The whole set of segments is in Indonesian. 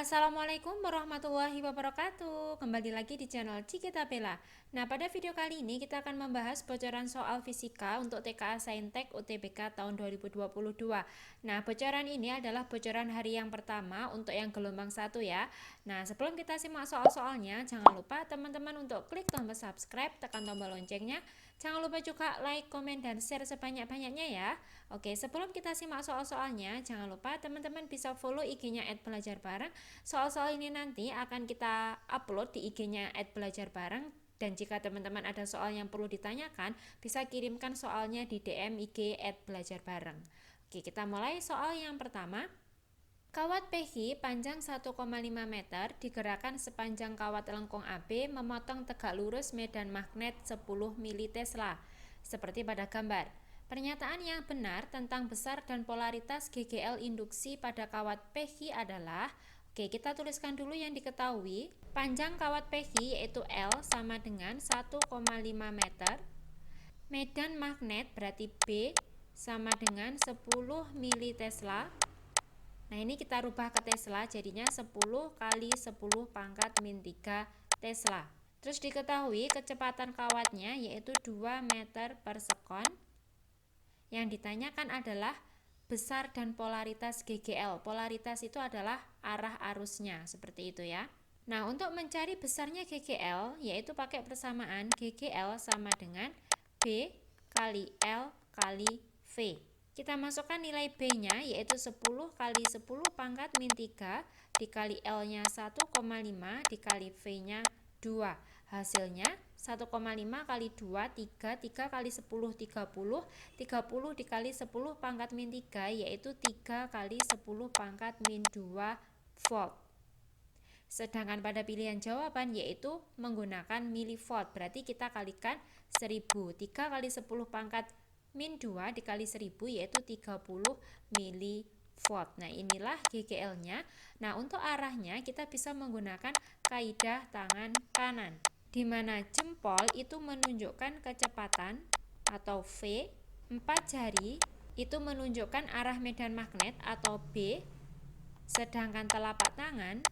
Assalamualaikum warahmatullahi wabarakatuh. Kembali lagi di channel Cikita Bella. Nah, pada video kali ini kita akan membahas bocoran soal fisika untuk TKA Saintek UTBK tahun 2022. Nah, bocoran ini adalah bocoran hari yang pertama untuk yang gelombang 1 ya. Nah, sebelum kita simak soal-soalnya, jangan lupa teman-teman untuk klik tombol subscribe, tekan tombol loncengnya. Jangan lupa juga like, komen, dan share sebanyak-banyaknya ya. Oke, sebelum kita simak soal-soalnya, jangan lupa teman-teman bisa follow IG-nya @belajarbareng. Soal-soal ini nanti akan kita upload di IG-nya @belajarbareng, dan jika teman-teman ada soal yang perlu ditanyakan, bisa kirimkan soalnya di DM IG @belajarbareng. Oke, kita mulai soal yang pertama. Kawat PH panjang 1,5 meter digerakkan sepanjang kawat lengkung AB memotong tegak lurus medan magnet 10 mili-tesla, seperti pada gambar. Pernyataan yang benar tentang besar dan polaritas GGL induksi pada kawat PH adalah, oke, kita tuliskan dulu yang diketahui. Panjang kawat PH yaitu L sama dengan 1,5 meter. Medan magnet berarti B sama dengan 10 mili-tesla. Nah, ini kita rubah ke Tesla, jadinya 10 kali 10 pangkat min 3 Tesla. Terus diketahui kecepatan kawatnya yaitu 2 meter per sekon. Yang ditanyakan adalah besar dan polaritas GGL. Polaritas itu adalah arah arusnya, seperti itu ya. Nah, untuk mencari besarnya GGL, yaitu pakai persamaan GGL sama dengan B kali L kali V. Kita masukkan nilai B-nya yaitu 10 kali 10 pangkat min 3 dikali L-nya 1,5 dikali V-nya 2. Hasilnya 1,5 kali 2, 3, 3 kali 10, 30, 30 dikali 10 pangkat min 3 yaitu 3 kali 10 pangkat min 2 volt. Sedangkan pada pilihan jawaban yaitu menggunakan milivolt, berarti kita kalikan 1000. 3 kali 10 pangkat min 2 dikali 1000 yaitu 30 milivolt. Nah, inilah GGL-nya. Nah, untuk arahnya kita bisa menggunakan kaidah tangan kanan, di mana jempol itu menunjukkan kecepatan atau V, 4 jari itu menunjukkan arah medan magnet atau B, sedangkan telapak tangan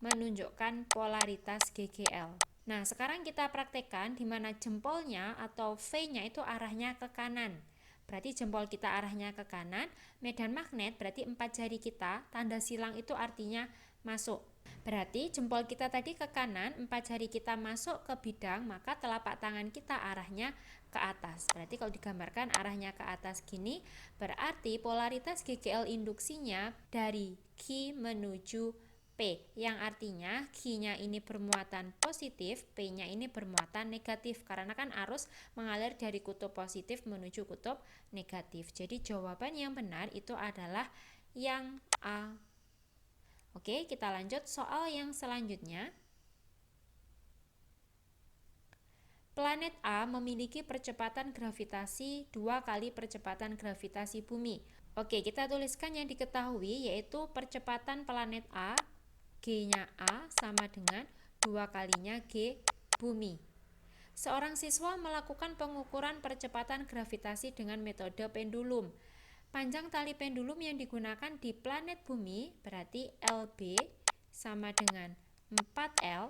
menunjukkan polaritas GGL. Nah, sekarang kita praktekkan di mana jempolnya atau V-nya itu arahnya ke kanan. Berarti jempol kita arahnya ke kanan, medan magnet berarti 4 jari kita, tanda silang itu artinya masuk. Berarti jempol kita tadi ke kanan, 4 jari kita masuk ke bidang, maka telapak tangan kita arahnya ke atas. Berarti kalau digambarkan arahnya ke atas gini, berarti polaritas GGL induksinya dari Q menuju P, yang artinya Q-nya ini bermuatan positif, P-nya ini bermuatan negatif, karena kan arus mengalir dari kutub positif menuju kutub negatif. Jadi jawaban yang benar itu adalah yang A. Oke, kita lanjut soal yang selanjutnya. Planet A memiliki percepatan gravitasi 2 kali percepatan gravitasi bumi. Oke, kita tuliskan yang diketahui yaitu percepatan planet A, G-nya A sama dengan 2 kalinya G bumi. Seorang siswa melakukan pengukuran percepatan gravitasi dengan metode pendulum. Panjang tali pendulum yang digunakan di planet bumi berarti LB sama dengan 4L,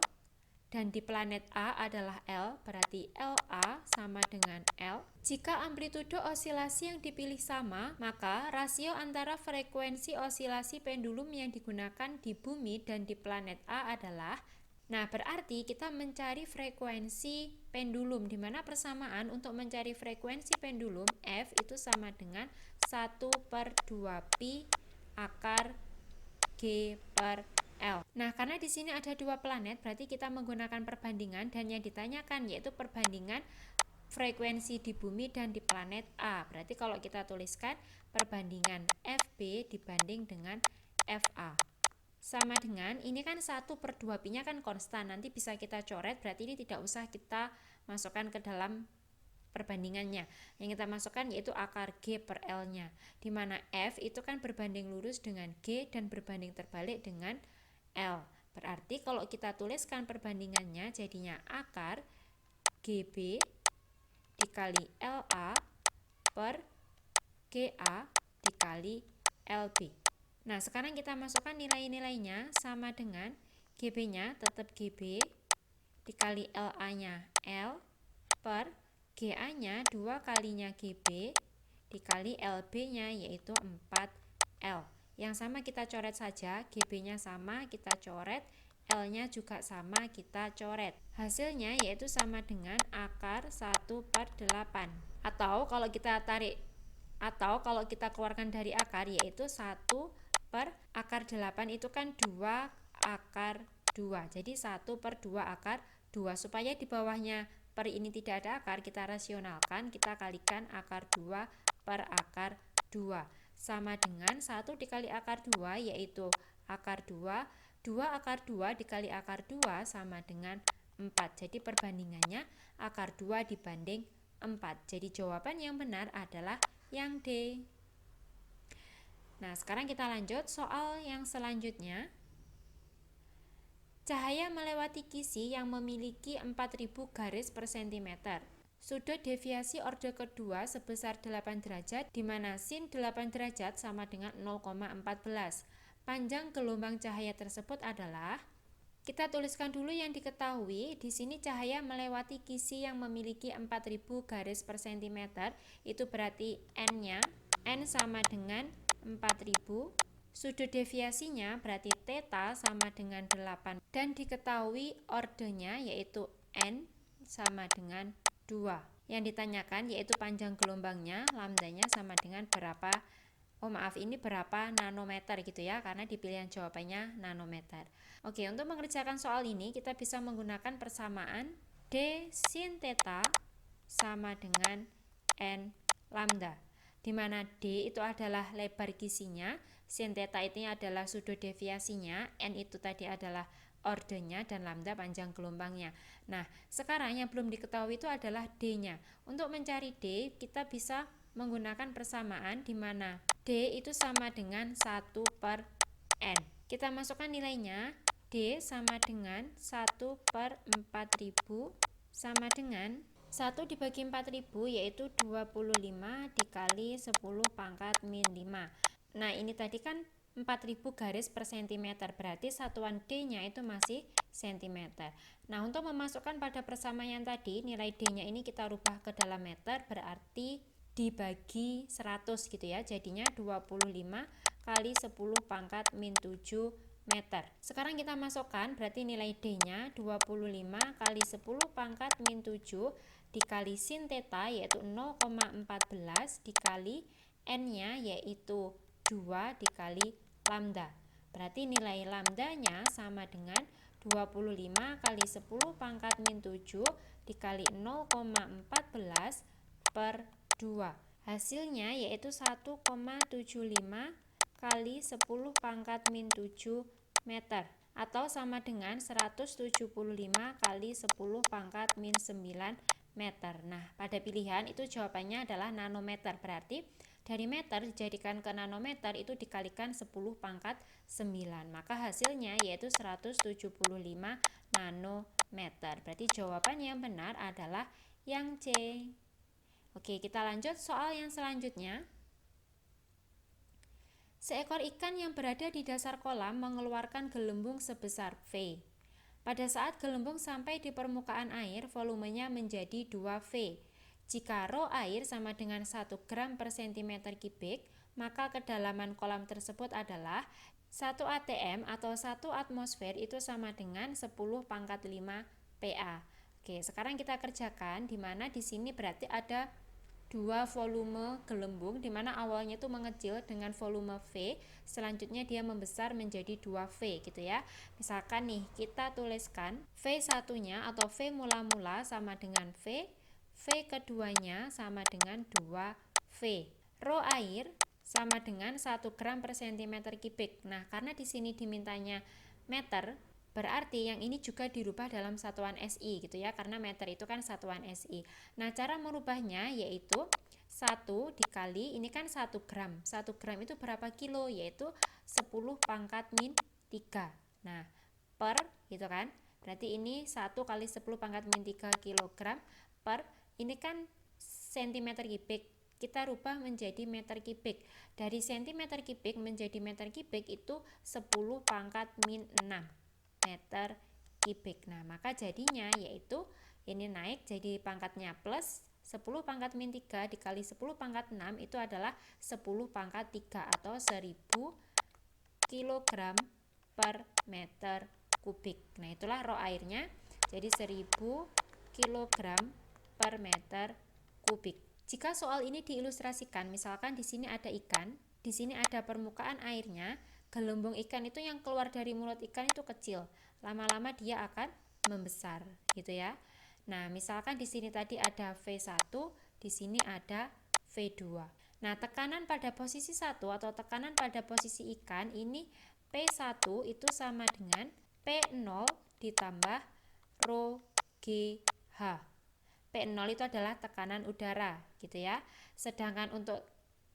dan di planet A adalah L, berarti LA sama dengan L. Jika amplitudo osilasi yang dipilih sama, maka rasio antara frekuensi osilasi pendulum yang digunakan di bumi dan di planet A adalah, nah berarti kita mencari frekuensi pendulum, di mana persamaan untuk mencari frekuensi pendulum F itu sama dengan 1/2pi akar G per L. Nah, karena di sini ada 2 planet, berarti kita menggunakan perbandingan, dan yang ditanyakan yaitu perbandingan frekuensi di bumi dan di planet A. Berarti kalau kita tuliskan perbandingan FB dibanding dengan FA. Sama dengan, ini kan 1/2pi-nya kan konstan, nanti bisa kita coret, berarti ini tidak usah kita masukkan ke dalam perbandingannya. Yang kita masukkan yaitu akar G per L-nya, di mana F itu kan berbanding lurus dengan G dan berbanding terbalik dengan L. Berarti kalau kita tuliskan perbandingannya jadinya akar GB dikali LA per GA dikali LB. Nah, sekarang kita masukkan nilai-nilainya sama dengan GB-nya tetap GB dikali LA-nya L per GA-nya 2 kalinya GB dikali LB-nya yaitu 4L. Yang sama kita coret saja, GB-nya sama kita coret, L-nya juga sama kita coret. Hasilnya yaitu sama dengan akar 1/8. Atau kalau kita keluarkan dari akar yaitu 1/8 itu kan 2 akar 2. Jadi 1/2 akar 2. Supaya di bawahnya per ini tidak ada akar, kita rasionalkan, kita kalikan akar 2 per akar 2. Sama dengan 1 dikali akar 2 yaitu akar 2. 2 akar 2 dikali akar 2 sama dengan 4. Jadi perbandingannya akar 2 dibanding 4. Jadi jawaban yang benar adalah yang D. Nah, sekarang kita lanjut soal yang selanjutnya. Cahaya melewati kisi yang memiliki 4000 garis per cm. Sudut deviasi orde kedua sebesar 8 derajat, di mana sin 8 derajat sama dengan 0,14. Panjang gelombang cahaya tersebut adalah, kita tuliskan dulu yang diketahui. Di sini cahaya melewati kisi yang memiliki 4000 garis per cm, itu berarti N-nya, N sama dengan 4000. Sudut deviasinya berarti theta sama dengan 8 dan diketahui ordenya yaitu N sama dengan 2. Yang ditanyakan yaitu panjang gelombangnya, lambdanya sama dengan berapa, berapa nanometer gitu ya, karena di pilihan jawabannya nanometer. Oke, untuk mengerjakan soal ini kita bisa menggunakan persamaan D sin theta sama dengan N lambda, di mana D itu adalah lebar kisinya, sin theta itu adalah sudut deviasinya, N itu tadi adalah ordenya, dan lambda panjang gelombangnya. Nah, sekarang yang belum diketahui itu adalah D-nya. Untuk mencari D, kita bisa menggunakan persamaan di mana D itu sama dengan 1/N. Kita masukkan nilainya, D sama dengan 1/4000 sama dengan 1 dibagi 4000 yaitu 25 dikali 10 pangkat min 5. Nah, ini tadi kan 4000 garis per cm, berarti satuan D-nya itu masih cm. Nah, untuk memasukkan pada persamaan tadi, nilai D-nya ini kita rubah ke dalam meter, berarti dibagi 100 gitu ya. Jadinya 25 kali 10 pangkat min 7 meter. Sekarang kita masukkan, berarti nilai D-nya 25 kali 10 pangkat min 7 dikali sin theta yaitu 0,14 dikali N-nya yaitu 2 dikali lambda. Berarti nilai lambdanya sama dengan 25 kali 10 pangkat min 7 dikali 0,14 per 2. Hasilnya yaitu 1,75 kali 10 pangkat min 7 meter, atau sama dengan 175 kali 10 pangkat min 9 meter. Nah, pada pilihan itu jawabannya adalah nanometer, berarti dari meter dijadikan ke nanometer itu dikalikan 10 pangkat 9, maka hasilnya yaitu 175 nanometer. Berarti jawaban yang benar adalah yang C. Oke, kita lanjut soal yang selanjutnya. Seekor ikan yang berada di dasar kolam mengeluarkan gelembung sebesar V. Pada saat gelembung sampai di permukaan air, volumenya menjadi 2V. Jika rho air sama dengan 1 gram per cm kubik, maka kedalaman kolam tersebut adalah 1 atm atau 1 atmosfer itu sama dengan 10 pangkat 5 PA. Oke, sekarang kita kerjakan, di mana di sini berarti ada dua volume gelembung, di mana awalnya itu mengecil dengan volume V, selanjutnya dia membesar menjadi 2V gitu ya. Misalkan nih, kita tuliskan V1-nya atau V mula-mula sama dengan V, V keduanya sama dengan 2V. Rho air sama dengan 1 gram per cm kubik. Nah, karena di sini dimintanya meter, berarti yang ini juga dirubah dalam satuan SI gitu ya, karena meter itu kan satuan SI. Nah, cara merubahnya yaitu 1 dikali, ini kan 1 gram. 1 gram itu berapa kilo? Yaitu 10 pangkat min 3. Nah, per gitu kan. Berarti ini 1 kali 10 pangkat min 3 kilogram per, ini kan cm kubik. kita rubah menjadi meter kubik. Dari sentimeter kubik menjadi meter kubik itu 10 pangkat min 6 meter kubik. Nah, maka jadinya yaitu ini naik jadi pangkatnya plus 10 pangkat min 3 dikali 10 pangkat 6 itu adalah 10 pangkat 3 atau 1000 kg per meter kubik. Nah, itulah rho airnya. Jadi 1000 kg per meter kubik. Jika soal ini diilustrasikan, misalkan di sini ada ikan, di sini ada permukaan airnya, gelembung ikan itu yang keluar dari mulut ikan itu kecil. Lama-lama dia akan membesar, gitu ya. Nah, misalkan di sini tadi ada V1, di sini ada V2. Nah, tekanan pada posisi 1 atau tekanan pada posisi ikan ini P1 itu sama dengan P0 ditambah rho GH. P0 itu adalah tekanan udara, gitu ya. Sedangkan untuk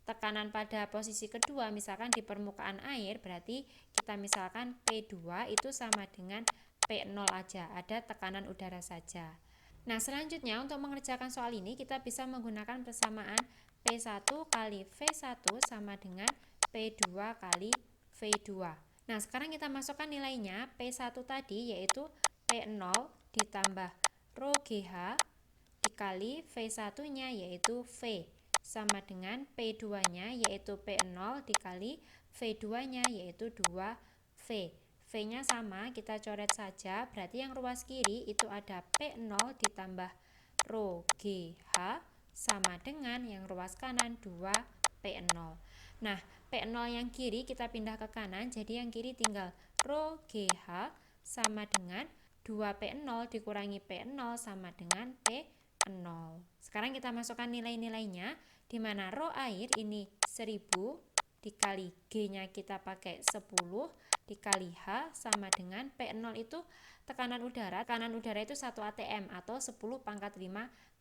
tekanan pada posisi kedua, misalkan di permukaan air, berarti kita misalkan P2 itu sama dengan P0 aja, ada tekanan udara saja. Nah, selanjutnya untuk mengerjakan soal ini kita bisa menggunakan persamaan P1 kali V1 sama dengan P2 kali V2. Nah, sekarang kita masukkan nilainya. P1 tadi yaitu P0 ditambah rho GH dikali V1-nya yaitu V sama dengan P2-nya yaitu P0 dikali V2-nya yaitu 2V. V-nya sama, kita coret saja, berarti yang ruas kiri itu ada P0 ditambah rho GH sama dengan yang ruas kanan 2P0. Nah, P0 yang kiri kita pindah ke kanan, jadi yang kiri tinggal rho GH sama dengan 2P0 dikurangi P0 sama dengan P0. Sekarang kita masukkan nilai-nilainya, di mana rho air ini 1000 dikali G-nya kita pakai 10 dikali H sama dengan P0 itu tekanan udara. Tekanan udara itu 1 atm atau 10 pangkat 5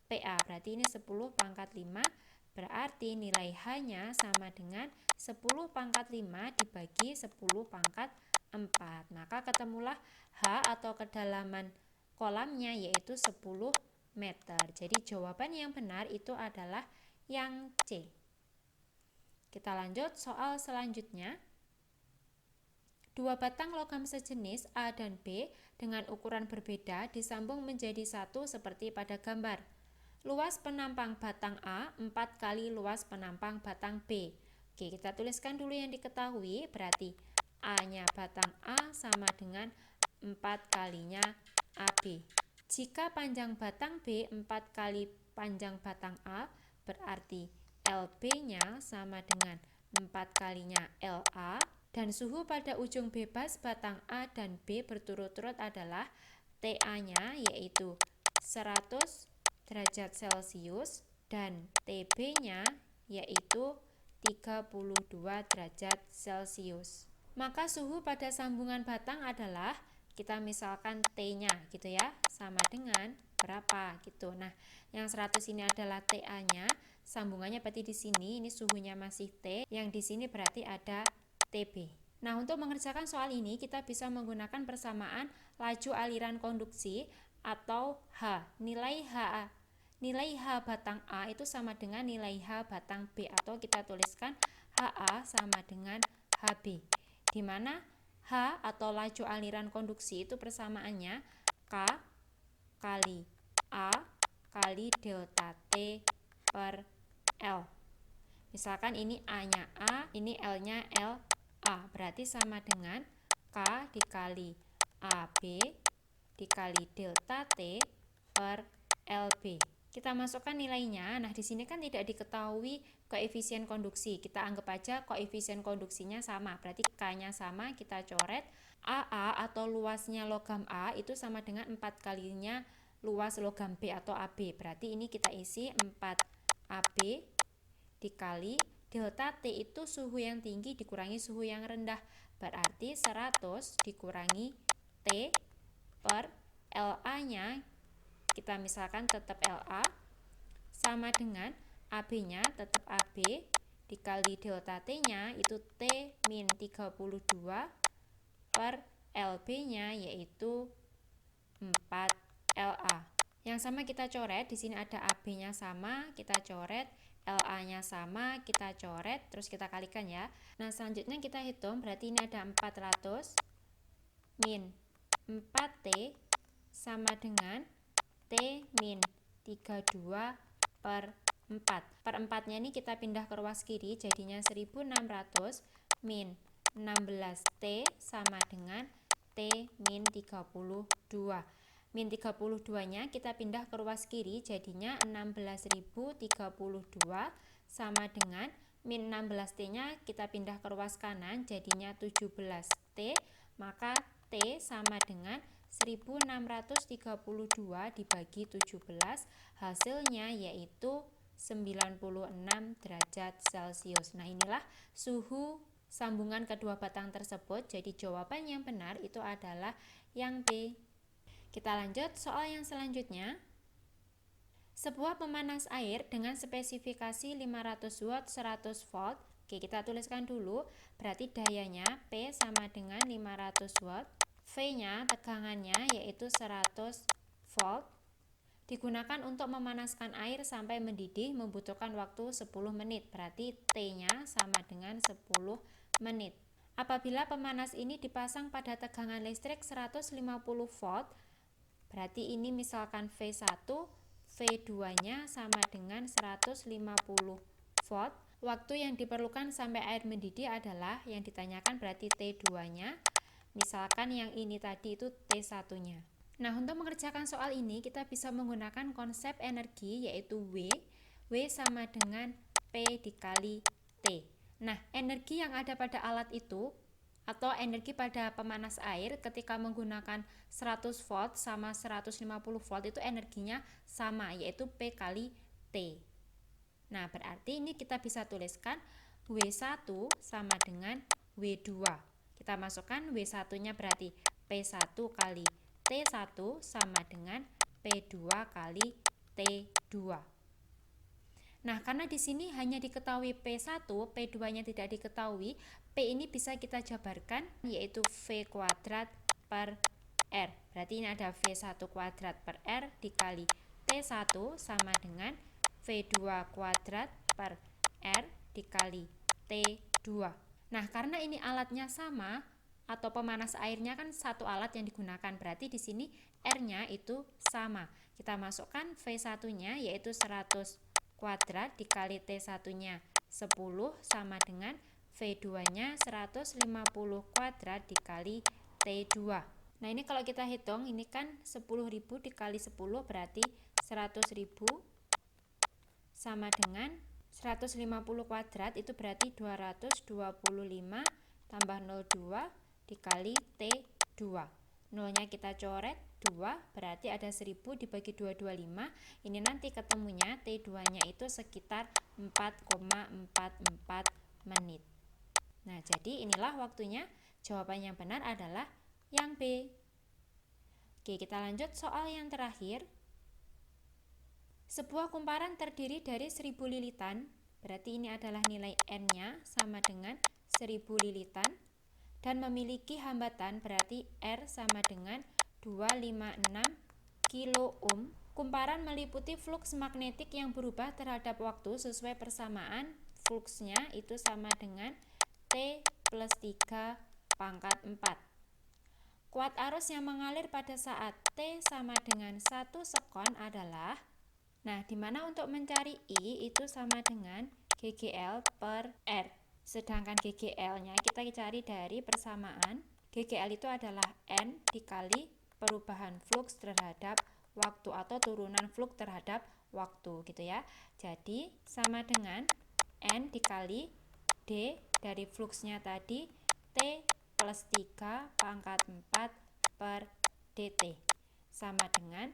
PA. Berarti ini 10 pangkat 5, berarti nilai H-nya sama dengan 10 pangkat 5 dibagi 10 pangkat 4. Maka ketemulah H atau kedalaman kolamnya yaitu 10 meter. Jadi jawaban yang benar itu adalah yang C. Kita lanjut soal selanjutnya. Dua batang logam sejenis A dan B dengan ukuran berbeda disambung menjadi satu seperti pada gambar. Luas penampang batang A 4 kali luas penampang batang B. Oke, kita tuliskan dulu yang diketahui, berarti A-nya batang A sama dengan 4 kalinya AB. Jika panjang batang B 4 kali panjang batang A, berarti LB-nya sama dengan 4 kalinya LA, dan suhu pada ujung bebas batang A dan B berturut-turut adalah TA-nya yaitu 100 derajat Celcius dan TB-nya yaitu 32 derajat Celcius. Maka suhu pada sambungan batang adalah, kita misalkan T-nya gitu ya, sama dengan berapa gitu. Nah, yang 100 ini adalah TA-nya, sambungannya berarti di sini ini suhunya masih T, yang di sini berarti ada TB. Nah, untuk mengerjakan soal ini kita bisa menggunakan persamaan laju aliran konduksi atau H. Nilai H batang A itu sama dengan nilai H batang B, atau kita tuliskan HA sama dengan HB. Di mana H atau laju aliran konduksi itu persamaannya K kali A kali delta T per L. Misalkan ini A-nya A, ini L-nya LA, berarti sama dengan K dikali AB dikali delta T per LB. Kita masukkan nilainya. Nah, di sini kan tidak diketahui koefisien konduksi. Kita anggap aja koefisien konduksinya sama. Berarti K-nya sama, kita coret. AA atau luasnya logam A itu sama dengan 4 kalinya luas logam B atau AB. Berarti ini kita isi 4AB dikali delta T itu suhu yang tinggi dikurangi suhu yang rendah. Berarti 100 dikurangi T per LA-nya, kita misalkan tetap LA, sama dengan AB-nya tetap AB dikali delta T-nya itu T min 32 per LB-nya yaitu 4 LA. Yang sama kita coret, di sini ada AB-nya sama, kita coret, LA-nya sama, kita coret, terus kita kalikan ya. Nah, selanjutnya kita hitung, berarti ini ada 400 min 4T sama dengan T min 32 per 4. Per 4-nya ini kita pindah ke ruas kiri, jadinya 1600 min 16T sama dengan T min 32. Min 32-nya kita pindah ke ruas kiri, jadinya 16.032 sama dengan min 16T-nya kita pindah ke ruas kanan, jadinya 17T, maka T sama dengan 1632 dibagi 17, hasilnya yaitu 96 derajat Celcius. Nah, inilah suhu sambungan kedua batang tersebut, jadi jawaban yang benar itu adalah yang B. Kita lanjut soal yang selanjutnya. Sebuah pemanas air dengan spesifikasi 500 watt 100 volt. Oke, kita tuliskan dulu. Berarti dayanya P sama dengan 500 watt. V-nya tegangannya yaitu 100 volt. Digunakan untuk memanaskan air sampai mendidih membutuhkan waktu 10 menit. Berarti T-nya sama dengan 10 menit. Apabila pemanas ini dipasang pada tegangan listrik 150 volt, berarti ini misalkan V1, V2-nya sama dengan 150 volt. Waktu yang diperlukan sampai air mendidih adalah yang ditanyakan, berarti T2-nya. Misalkan yang ini tadi itu T1-nya. Nah, untuk mengerjakan soal ini kita bisa menggunakan konsep energi yaitu W. W sama dengan P dikali T. Nah, energi yang ada pada alat itu atau energi pada pemanas air ketika menggunakan 100 volt sama 150 volt itu energinya sama, yaitu P kali T. Nah, berarti ini kita bisa tuliskan W1 sama dengan W2. Kita masukkan W1-nya berarti P1 kali T1 sama dengan P2 kali T2. Nah, karena di sini hanya diketahui P1, P2-nya tidak diketahui, P ini bisa kita jabarkan yaitu V kuadrat per R. Berarti ini ada V1 kuadrat per R dikali T1 sama dengan V2 kuadrat per R dikali T2. Nah, karena ini alatnya sama atau pemanas airnya kan satu alat yang digunakan, berarti di sini R-nya itu sama. Kita masukkan V1-nya yaitu 100 kuadrat dikali T1-nya 10 sama dengan V2-nya 150 kuadrat dikali T2. Nah, ini kalau kita hitung, ini kan 10.000 dikali 10 berarti 100.000 sama dengan 150 kuadrat itu berarti 225 tambah 02 dikali T2. Nolnya kita coret 2, berarti ada 1000 dibagi 225. Ini nanti ketemunya T2-nya itu sekitar 4,44 menit. Nah, jadi inilah waktunya. Jawaban yang benar adalah yang B. Oke, kita lanjut soal yang terakhir. Sebuah kumparan terdiri dari 1000 lilitan, berarti ini adalah nilai N-nya sama dengan 1000 lilitan, dan memiliki hambatan berarti R sama dengan 256 kilo ohm. Kumparan meliputi fluks magnetik yang berubah terhadap waktu sesuai persamaan. Fluksnya itu sama dengan T plus 3 pangkat 4. Kuat arus yang mengalir pada saat T sama dengan 1 sekon adalah, nah, dimana untuk mencari I itu sama dengan GGL per R. Sedangkan GGL-nya kita cari dari persamaan. GGL itu adalah N dikali perubahan fluks terhadap waktu atau turunan fluks terhadap waktu gitu ya. Jadi sama dengan N dikali D dari fluksnya tadi T plus 3 pangkat 4 per DT sama dengan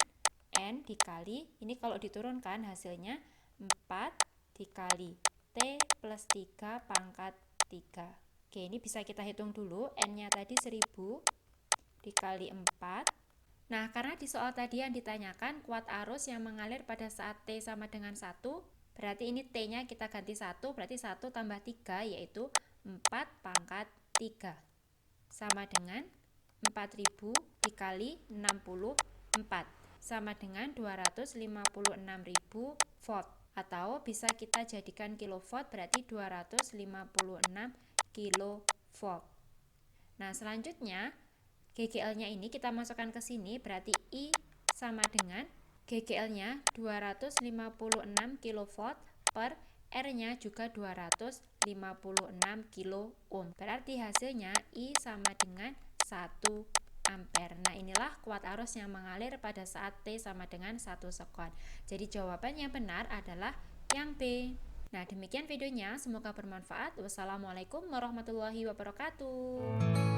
N dikali, ini kalau diturunkan hasilnya 4 dikali T plus 3 pangkat 3. Oke, ini bisa kita hitung dulu. N-nya tadi 1000 dikali 4. Nah, karena di soal tadi yang ditanyakan kuat arus yang mengalir pada saat T sama dengan 1, berarti ini T-nya kita ganti 1, berarti 1 tambah 3 yaitu 4 pangkat 3. Sama dengan 4000 dikali 64. sama dengan 256.000 volt, atau bisa kita jadikan kilowatt berarti 256 kilovolt. Nah, selanjutnya GGL-nya ini kita masukkan ke sini, berarti I sama dengan GGL-nya 256 kilovolt per R-nya juga 256 kilo ohm. Berarti hasilnya I sama dengan 1 ampere. Nah, inilah kuat arus yang mengalir pada saat T sama dengan 1 sekon. Jadi jawabannya benar adalah yang B. Nah, demikian videonya, semoga bermanfaat. Wassalamualaikum warahmatullahi wabarakatuh.